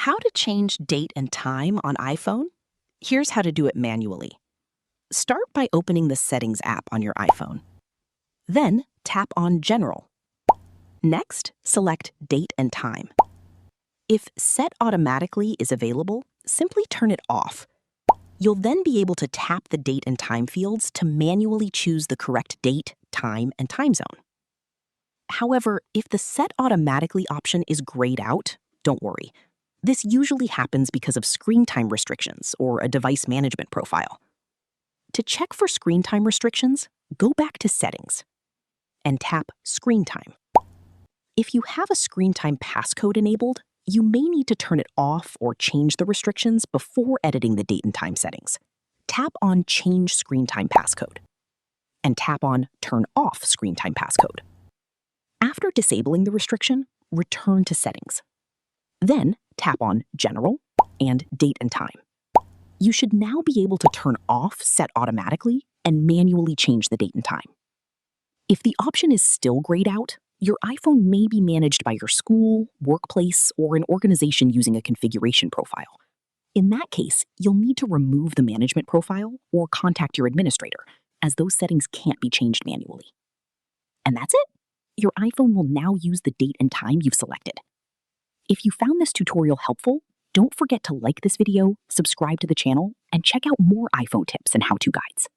How to change date and time on iPhone? Here's how to do it manually. Start by opening the Settings app on your iPhone. Then tap on General. Next, select Date and Time. If Set Automatically is available, simply turn it off. You'll then be able to tap the date and time fields to manually choose the correct date, time, and time zone. However, if the Set Automatically option is grayed out, don't worry. This usually happens because of screen time restrictions or a device management profile. To check for screen time restrictions, go back to Settings and tap Screen Time. If you have a screen time passcode enabled, you may need to turn it off or change the restrictions before editing the date and time settings. Tap on Change Screen Time Passcode and tap on Turn Off Screen Time Passcode. After disabling the restriction, return to Settings. Then tap on General and Date and Time. You should now be able to turn off Set Automatically and manually change the date and time. If the option is still grayed out, your iPhone may be managed by your school, workplace, or an organization using a configuration profile. In that case, you'll need to remove the management profile or contact your administrator, as those settings can't be changed manually. And that's it! Your iPhone will now use the date and time you've selected. If you found this tutorial helpful, don't forget to like this video, subscribe to the channel, and check out more iPhone tips and how-to guides.